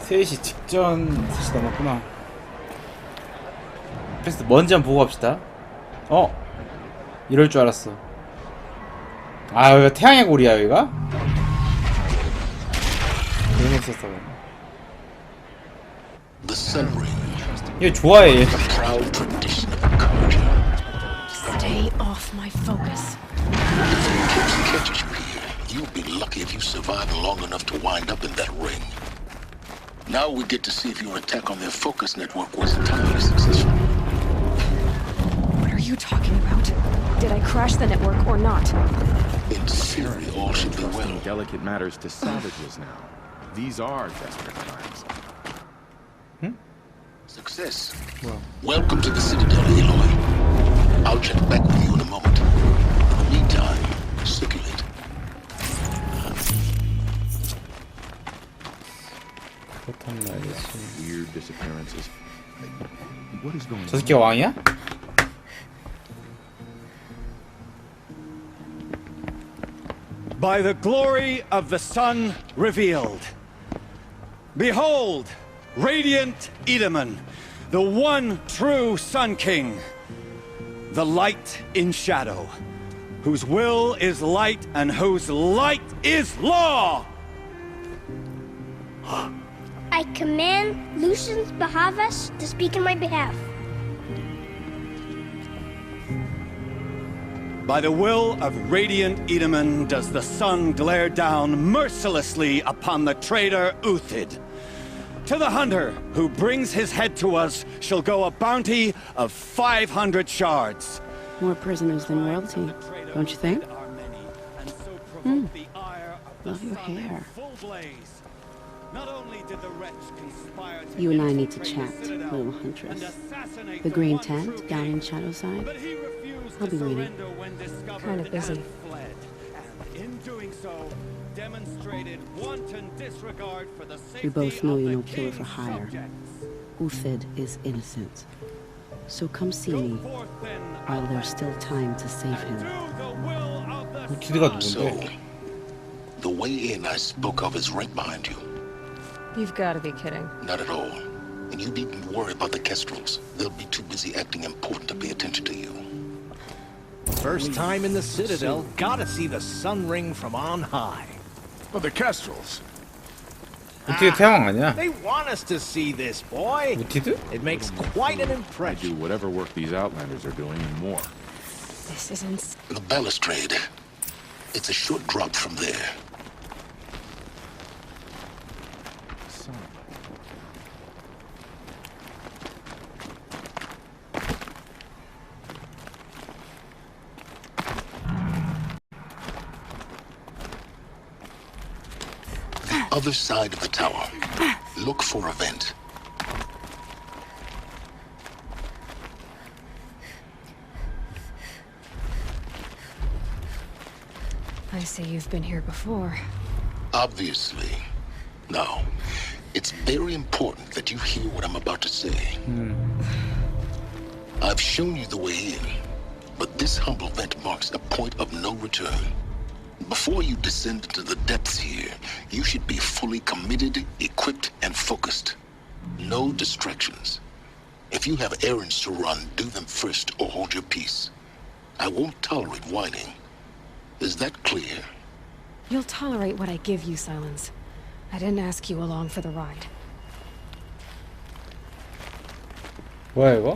3시 직전 3시 넘었구나. 그래서 먼지 한번 보고 갑시다. 이럴 줄 알았어. 아, 여기가 태양의 골이야, 여기가? 재밌었어. 얘 좋아해, 얘. Stay off my focus. Catches you here. You'll be lucky if you survive long enough to wind up in that ring. Now we get to see if your attack on their focus network was entirely successful. What are you talking about? Did I crash the network or not? In theory, all should be well. Delicate matters to savages now. These are desperate times. Success. Welcome to the Citadel, Aloy. I'll check back with you in a moment. Meantime, circulate. Weird disappearances. What is going on? 저 새끼가 왕이야? By the glory of the sun revealed. Behold, radiant Edaman, the one true Sun King, the light in shadow, whose will is light and whose light is law! I command Lucius Bahavas to speak in my behalf. By the will of radiant Edaman does the sun glare down mercilessly upon the traitor Uthid. To the hunter who brings his head to us shall go a bounty of 500 shards. More prisoners than royalty, don't you think? Love your hair. You and I need to chat, little huntress. The green tent down in Shadowside? I'll be waiting. Kind of busy. We both know you're no killer for hire. Uthid is innocent. So come see me, while there's still time to save him. 우티드가 So, 누군데? the way in I spoke of is right behind you. You've got to be kidding. Not at all. And you needn't worry about the Kestrels. They'll be too busy acting important to pay attention to you. First time in the Citadel, gotta see the sun ring from on high. But the Kestrels. 우티드 태양 아니야? They want us to see this, boy. 우티드? It makes quite an I do impression. whatever work these Outlanders are doing and more. This isn't... The balustrade. It's a short drop from there. Other side of the tower. Look for a vent. I see you've been here before. Obviously. Now, it's very important that you hear what I'm about to say. I've shown you the way in, but this humble vent marks a point of no return. Before you descend into the depths here, you should be fully committed, equipped, and focused. No distractions. If you have errands to run, do them first or hold your peace. I won't tolerate whining. Is that clear? You'll tolerate what I give you, Silence. I didn't ask you along for the ride. 뭐야 이거?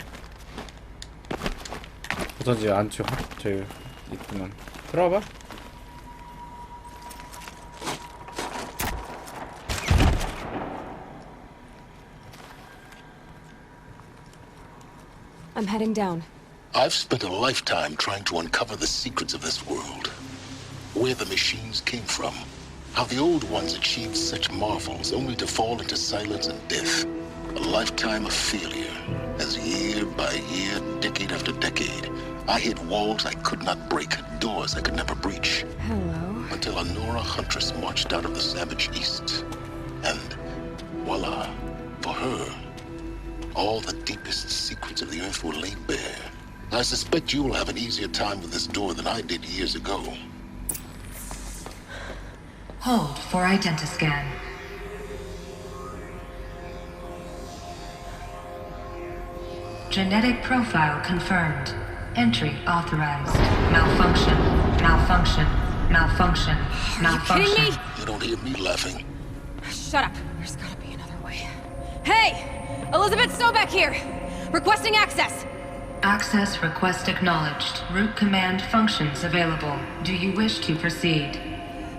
어쩐지 안쪽 저기 있구만. 들어와봐. I'm heading down. I've spent a lifetime trying to uncover the secrets of this world. Where the machines came from. How the old ones achieved such marvels only to fall into silence and death. A lifetime of failure. As year by year, decade after decade, I hit walls I could not break, doors I could never breach. Hello. Until a Nora huntress marched out of the savage east. And voila, for her, all the deepest secrets of the earth were laid bare. I suspect you'll have an easier time with this door than I did years ago. Hold for identiscan. Genetic profile confirmed. Entry authorized. Malfunction. Malfunction. Malfunction. Malfunction. Kidding me? You don't hear me laughing. Shut up. There's gotta be another way. Hey! Elizabeth Sobeck here! Requesting access! Access request acknowledged. Root command functions available. Do you wish to proceed?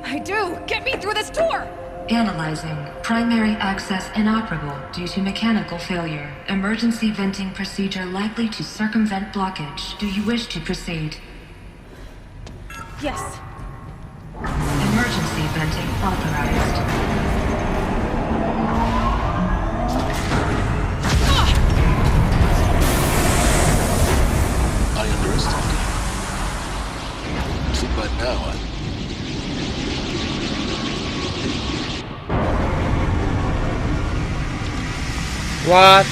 I do! Get me through this tour! Analyzing. Primary access inoperable due to mechanical failure. Emergency venting procedure likely to circumvent blockage. Do you wish to proceed? Yes. Emergency venting authorized. I underestimated. See, by now, What?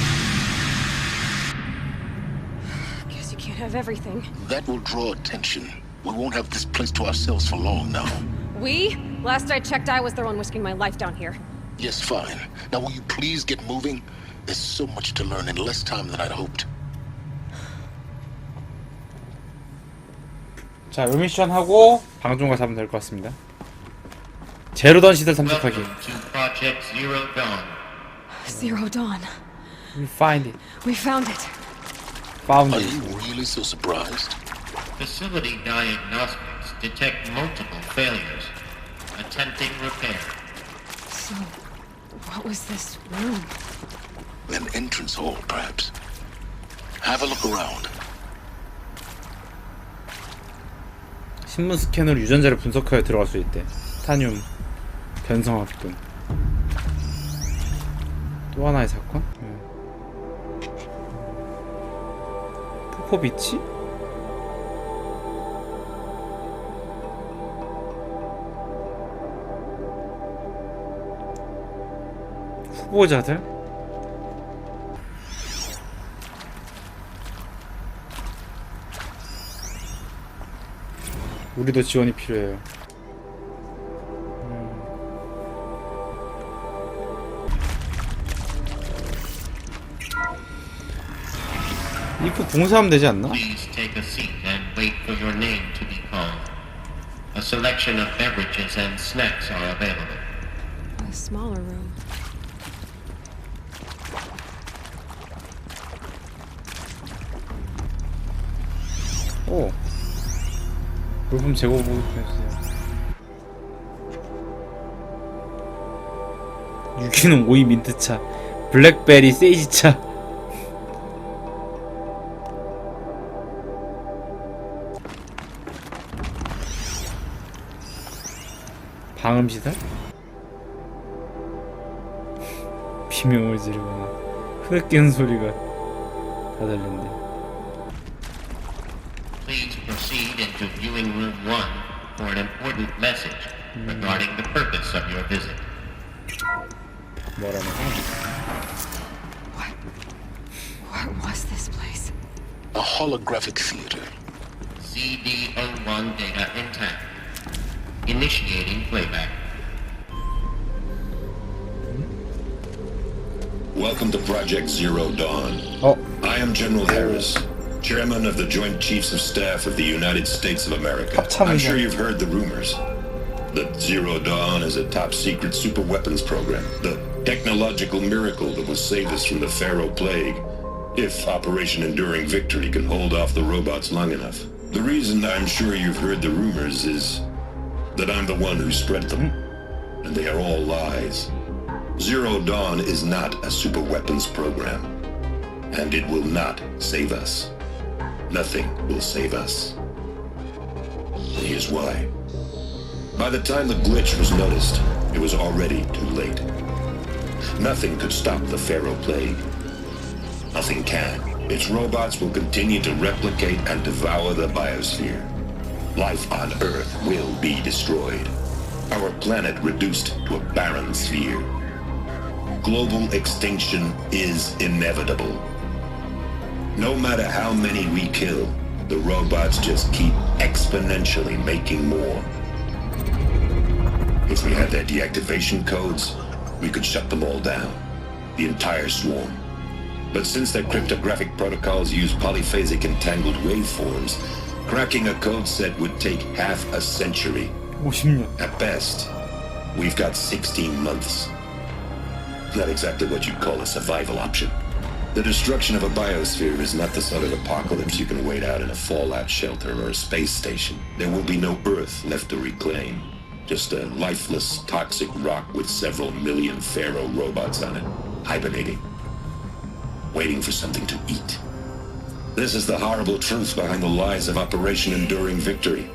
Guess you can't have everything. that will draw attention. We won't have this place to ourselves for long now. We? Last I checked, I was the one risking my life down here. Yes, fine. Now, will you please get moving? There's so much to learn in less time than I'd hoped. 자, 요 미션 하고 방송 가서 하면 될 것 같습니다. 제로던 시설 탐색하기. Welcome to Project Zero Dawn. Zero Dawn. We find it. We found it. Found Are it. you really so surprised? Facility diagnostics detect multiple failures. Attempting repair. So, what was this room? An entrance hall, perhaps. Have a look around. 신문 스캐너로 유전자를 분석하여 들어갈 수 있대. 타늄 변성학군. 또 하나의 사건? 포포비치? 후보자들? 우리도 지원이 필요해요. 입구 봉사하면 되지 않나? Please take a seat and wait for your name to be called. A selection of beverages and snacks are available. A smaller room. 오. 물품 재고 보고해주세요. 유기농 오이 민트차, 블랙베리 세이지차. 방음시설? 비명을 지르거나 흐느끼는 소리가 다 들린대. Please proceed into viewing room 1 for an important message regarding the purpose of your visit. 뭐라는 거야? What was this place? A holographic theater. CD01 data intact. Initiating playback. Welcome to Project Zero Dawn. 어? I am General Harris, Chairman of the Joint Chiefs of Staff of the United States of America. I'm sure you've heard the rumors that Zero Dawn is a top-secret super-weapons program, the technological miracle that will save us from the Pharaoh Plague, if Operation Enduring Victory can hold off the robots long enough. The reason I'm sure you've heard the rumors is that I'm the one who spread them, and they are all lies. Zero Dawn is not a super-weapons program, and it will not save us. Nothing will save us. And here's why. By the time the glitch was noticed, it was already too late. Nothing could stop the Pharaoh Plague. Nothing can. Its robots will continue to replicate and devour the biosphere. Life on Earth will be destroyed. Our planet reduced to a barren sphere. Global extinction is inevitable. No matter how many we kill, the robots just keep exponentially making more. If we had their deactivation codes, we could shut them all down. The entire swarm. But since their cryptographic protocols use polyphasic entangled waveforms, cracking a code set would take half a century. 50년. At best, we've got 16 months. Not exactly what you'd call a survival option. The destruction of a biosphere is not the sort of apocalypse you can wait out in a fallout shelter or a space station. There will be no Earth left to reclaim. Just a lifeless, toxic rock with several million Pharaoh robots on it, hibernating, waiting for something to eat. This is the horrible truth behind the lies of Operation Enduring Victory.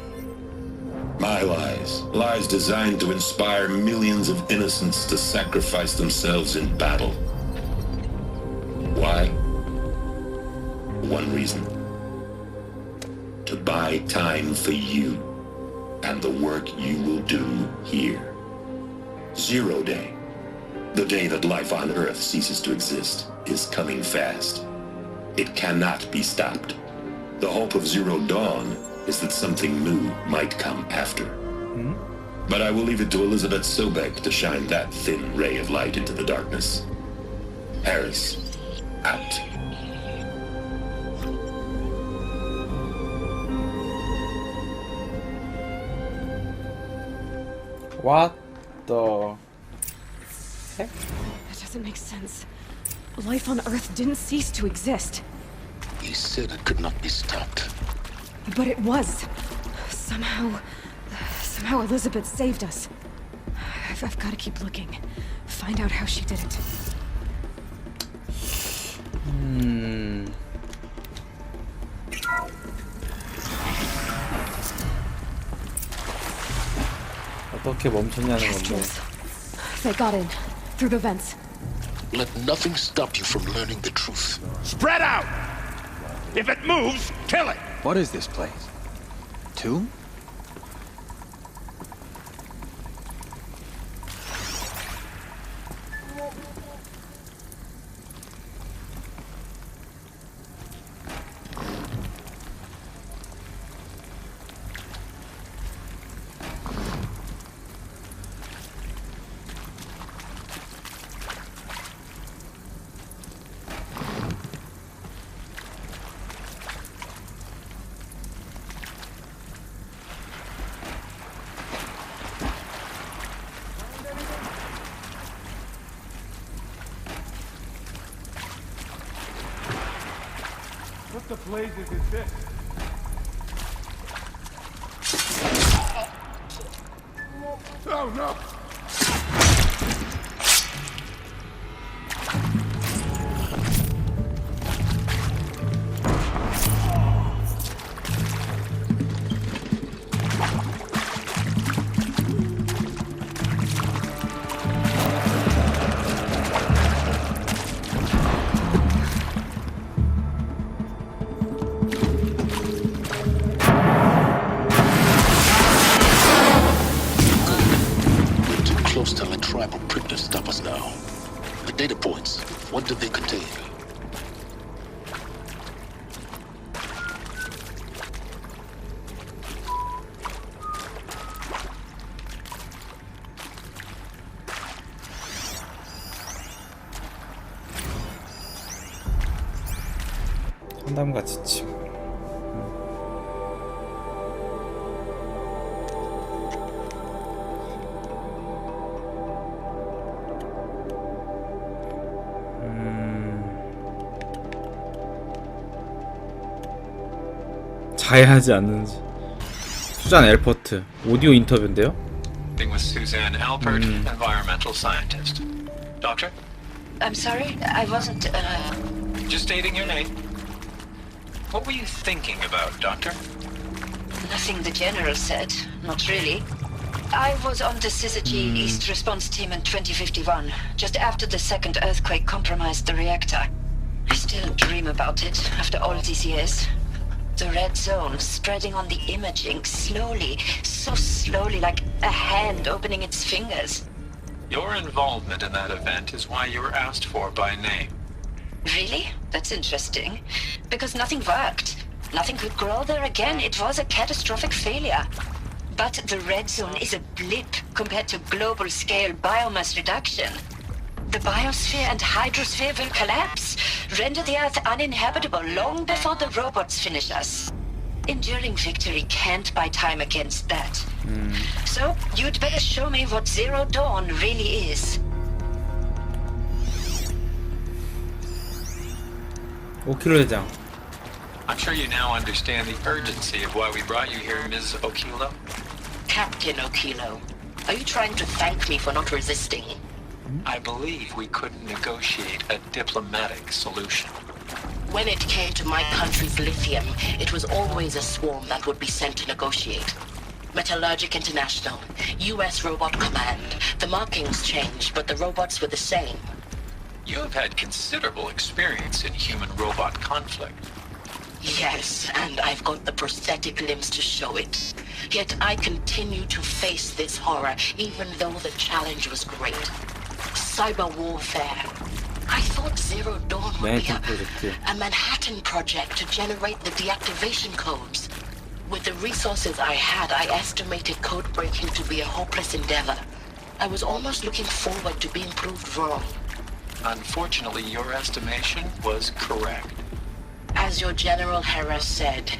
My lies. Lies designed to inspire millions of innocents to sacrifice themselves in battle. Why? One reason. To buy time for you and the work you will do here. Zero Day. The day that life on Earth ceases to exist is coming fast. It cannot be stopped. The hope of Zero Dawn is that something new might come after. But I will leave it to Elizabeth Sobek to shine that thin ray of light into the darkness. Harris, out. What the heck? That doesn't make sense. Life on Earth didn't cease to exist. He said it could not be stopped. But it was. Somehow Elizabeth saved us. I've got to keep looking. Find out how she did it. 어떻게 멈췄냐는 건데. Kestrels. They got in. Through the vents. Let nothing stop you from learning the truth. Spread out! If it moves, kill it! What is this place? Tomb? What the blazes is this? Oh no! Data points. What do they contain? 상담과 지침. 자해하지 않는지. 수잔 엘퍼트 오디오 인터뷰인데요. With Suzanne Alpert, environmental scientist. Doctor? I'm sorry, I wasn't, Just stating your name. What were you thinking about, Doctor? Nothing the General said, not really. I was on the Syzygy East Response Team in 2051, just after the second earthquake compromised the reactor. I still dream about it, after all these years. The red zone spreading on the imaging, slowly, so slowly, like a hand opening its fingers. Your involvement in that event is why you were asked for by name. Really? That's interesting. Because nothing worked. Nothing could grow there again. It was a catastrophic failure. But the red zone is a blip compared to global-scale biomass reduction. The biosphere and hydrosphere will collapse, render the Earth uninhabitable long before the robots finish us. Enduring victory can't buy time against that. So, you'd better show me what Zero Dawn really is. 5kg 대장. I'm sure you now understand the urgency of why we brought you here, Ms. Okilo. Captain Okilo, are you trying to thank me for not resisting? I believe we couldn't negotiate a diplomatic solution. When it came to my country's lithium, it was always a swarm that would be sent to negotiate. Metallurgic International, U.S. Robot Command. The markings changed, but the robots were the same. You have had considerable experience in human-robot conflict. Yes, and I've got the prosthetic limbs to show it. Yet I continue to face this horror, even though the challenge was great. Cyber warfare. I thought Zero Dawn would be a Manhattan project to generate the deactivation codes. With the resources I had, I estimated code breaking to be a hopeless endeavor. I was almost looking forward to being proved wrong. Unfortunately, your estimation was correct. As your General Hera said.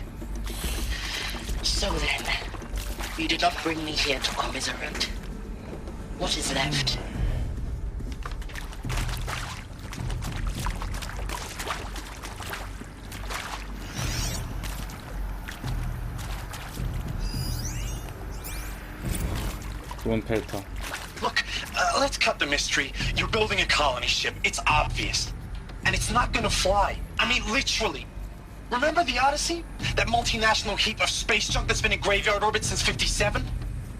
So then, you did not bring me here to commiserate. What is left? Look, let's cut the mystery. You're building a colony ship. It's obvious. And it's not gonna fly. I mean, literally. Remember the Odyssey? That multinational heap of space junk that's been in graveyard orbit since 57?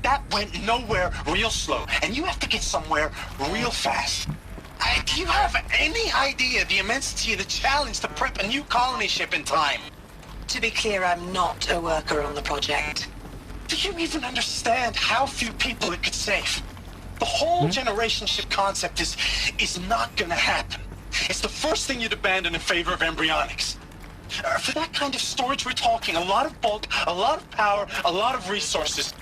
That went nowhere real slow. And you have to get somewhere real fast. Do you have any idea the immensity of the challenge to prep a new colony ship in time? To be clear, I'm not a worker on the project. Do you even understand how few people it could save? The whole generation ship concept is not gonna happen. It's the first thing you'd abandon in favor of embryonics. For that kind of storage, we're talking a lot of bulk, a lot of power, a lot of resources.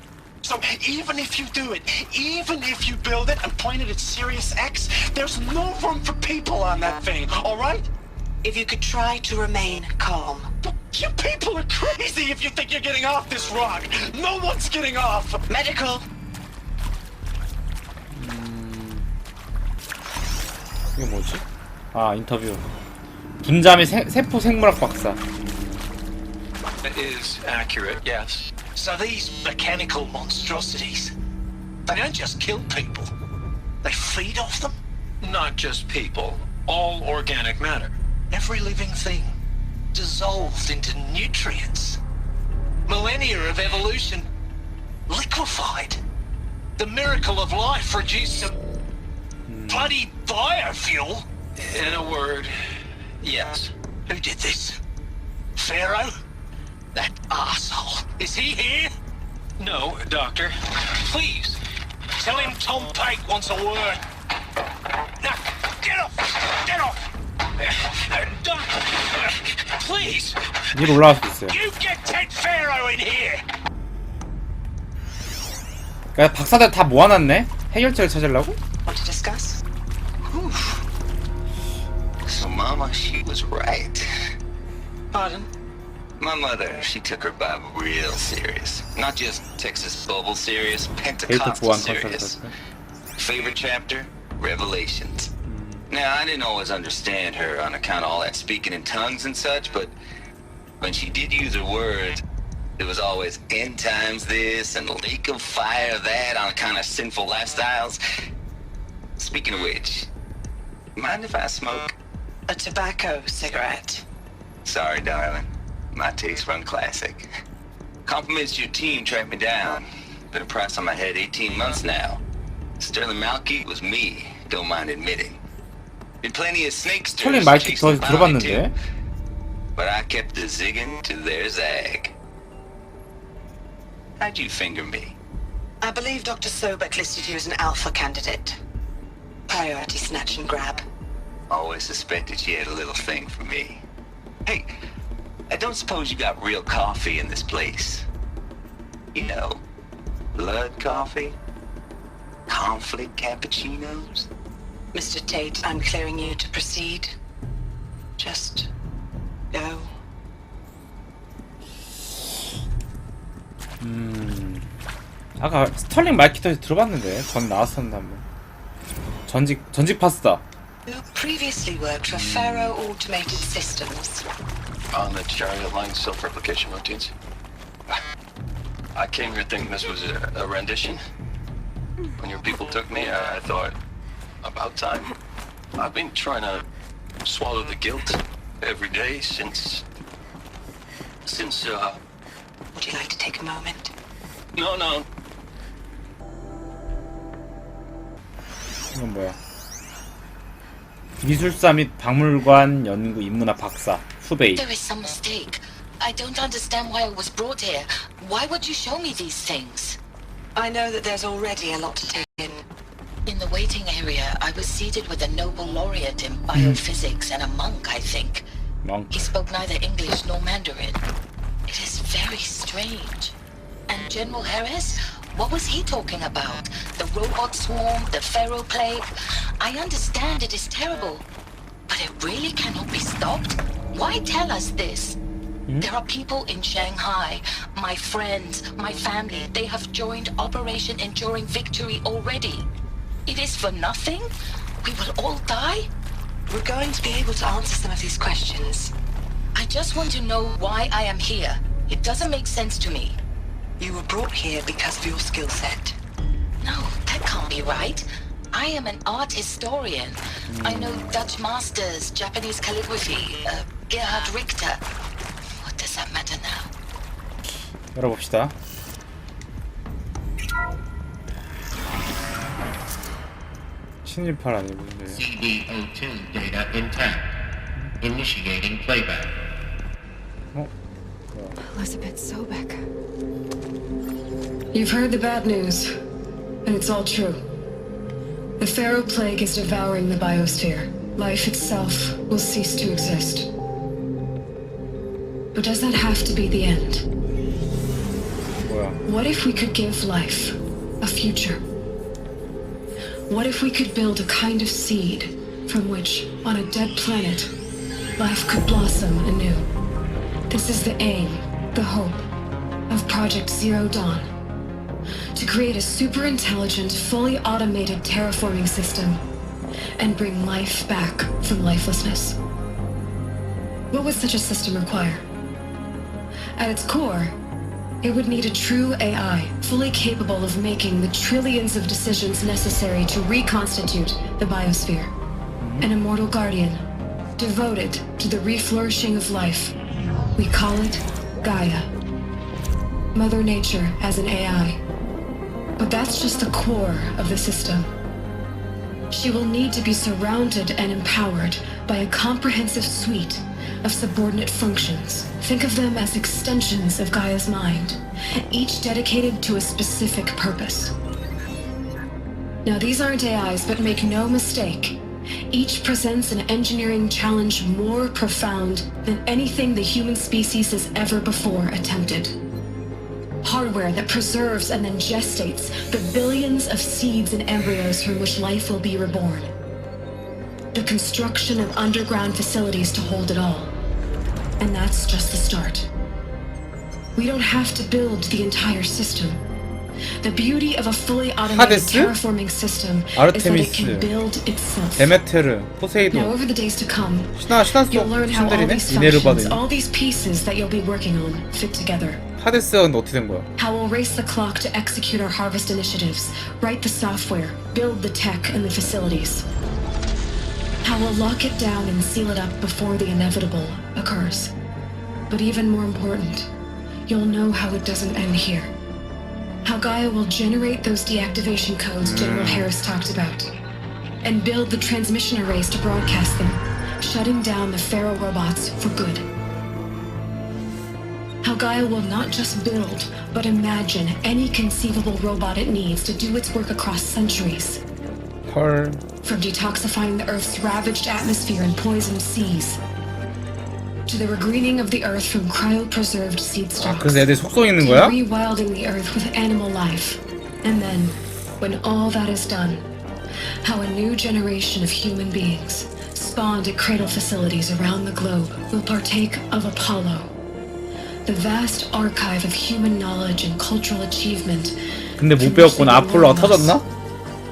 So even if you do it, even if you build it and point it at Sirius X, there's no room for people on that thing, all right? If you could try to remain calm. You people are crazy if you think you're getting off this rock. No one's getting off. Medical. 이거 뭐지? 아, 인터뷰. 분자미 세포 생물학 박사. That is accurate, yes. So these mechanical monstrosities, they don't just kill people. They feed off them? Not just people. All organic matter. Every living thing dissolved into nutrients. Millennia of evolution liquefied. The miracle of life reduced to bloody biofuel. In a word, yes. Who did this? Pharaoh? That asshole. Is he here? No, Doctor. Please, tell him Tom Pate wants a word. Now, get off! Get off! Please! 위로 올라갈 수 있어요. You get Ted Pharaoh in here! 그러니까 박사들 다 모아놨네? 해결책을 찾으려고? Want to discuss? So, Mama, she was right. Pardon? My mother, she took her Bible real serious. Not just Texas Bubble serious, Pentecostal serious. Favorite chapter? Revelations. Now, I didn't always understand her on account of all that speaking in tongues and such, but when she did use her words, it was always end times this and lake of fire that on account of sinful lifestyles. Speaking of which, mind if I smoke? A tobacco cigarette. Sorry, darling. My taste run classic. Compliments to your team tracked me down. Been a price on my head 18 months now. Sterling Malky was me, don't mind admitting. Been plenty of snakesters 털린 말기 chasing 더 the bounty too. 들어봤는데. But I kept the zigging to their zag. How'd you finger me? I believe Dr. Sobek listed you as an alpha candidate. Priority snatch and grab. Always suspected she had a little thing for me. Hey, I don't suppose you got real coffee in this place. You know, blood coffee? Conflict cappuccinos? Mr. Tate, I'm clearing you to proceed. Just go. 아까 스털링 마이키터에서 들어봤는데 전 나왔었는데 한번. 전직 파스다. You previously worked for Faro Automated Systems. On the chariot line self-replication routines. I came here thinking this was a rendition. When your people took me, I thought, about time. I've been trying to swallow the guilt every day since. Would you like to take a moment? No. 이건 뭐야? 미술사 및 박물관 연구 인문학 박사 후베이. There is some mistake. I don't understand why I was brought here. Why would you show me these things? I know that there's already a lot to take in. In the waiting area, I was seated with a Nobel laureate in biophysics and a monk, I think. Monk. He spoke neither English nor Mandarin. It is very strange. And General Harris? What was he talking about? The robot swarm, the Pharaoh plague? I understand it is terrible, but it really cannot be stopped? Why tell us this? There are people in Shanghai, my friends, my family. They have joined Operation Enduring Victory already. It is for nothing? We will all die? We're going to be able to answer some of these questions. I just want to know why I am here. It doesn't make sense to me. You were brought here because of your skill set. No, that can't be right. I am an art historian. I know Dutch masters, Japanese calligraphy, Gerhard Richter. What does that matter now? 열어봅시다. 친일파라니 뭔데? CD02 data intact. Initiating playback. Elizabeth Sobeck. You've heard the bad news, and it's all true. The Pharaoh plague is devouring the biosphere. Life itself will cease to exist. But does that have to be the end? What if we could give life a future? What if we could build a kind of seed from which, on a dead planet, life could blossom anew? This is the aim, the hope, of Project Zero Dawn. To create a super intelligent, fully automated terraforming system and bring life back from lifelessness. What would such a system require? At its core, it would need a true AI, fully capable of making the trillions of decisions necessary to reconstitute the biosphere. An immortal guardian, devoted to the reflourishing of life. We call it Gaia. Mother Nature as an AI. But that's just the core of the system. She will need to be surrounded and empowered by a comprehensive suite of subordinate functions. Think of them as extensions of Gaia's mind, each dedicated to a specific purpose. Now, these aren't AIs, but make no mistake, each presents an engineering challenge more profound than anything the human species has ever before attempted. Hardware that preserves and then gestates the billions of seeds and embryos from which life will be reborn. The construction of underground facilities to hold it all. And that's just the start. We don't have to build the entire system. The beauty of a fully automated terraforming system is that it can build itself. 데메테르, 포세이돈. Now, over the days to come, 신화 you'll learn how all these functions, all these pieces that you'll be working on, fit together. 하데스가 근데 어떻게 된 거야? How we'll race the clock to execute our harvest initiatives, write the software, build the tech and the facilities. How we'll lock it down and seal it up before the inevitable occurs. But even more important, you'll know how it doesn't end here. How Gaia will generate those deactivation codes General Harris talked about, and build the transmission arrays to broadcast them, shutting down the Pharaoh robots for good. How Gaia will not just build, but imagine any conceivable robot it needs to do its work across centuries. From detoxifying the Earth's ravaged atmosphere and poisoned seas, to the regreening of the Earth from cryopreserved seed stalks, 그래서 애들 속성 있는 거야? to rewilding the Earth with animal life. And then, when all that is done, how a new generation of human beings, spawned at cradle facilities around the globe, will partake of Apollo, the vast archive of human knowledge and cultural achievement. 근데 못 배웠구나. 아폴로가 터졌나?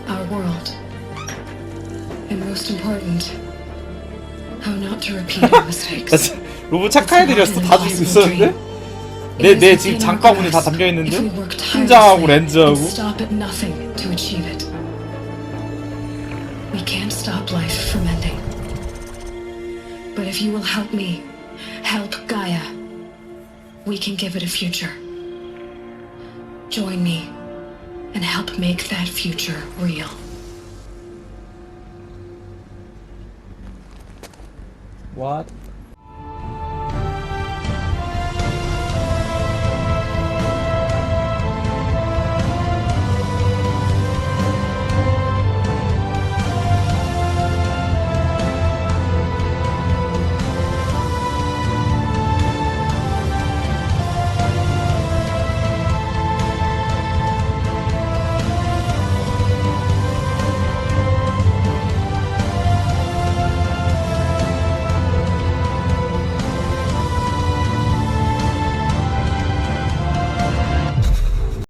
Our world. And most important, how not to repeat our mistakes. 로봇 착한 애들이었어. 다 죽이고 있었는데? 내 지금 장바구니 다 담겨있는데? 팀장하고 렌즈하고. Stop at nothing to achieve it. We can't stop life from ending. But if you will help me, help Gaia, we can give it a future. Join me and help make that future real. What?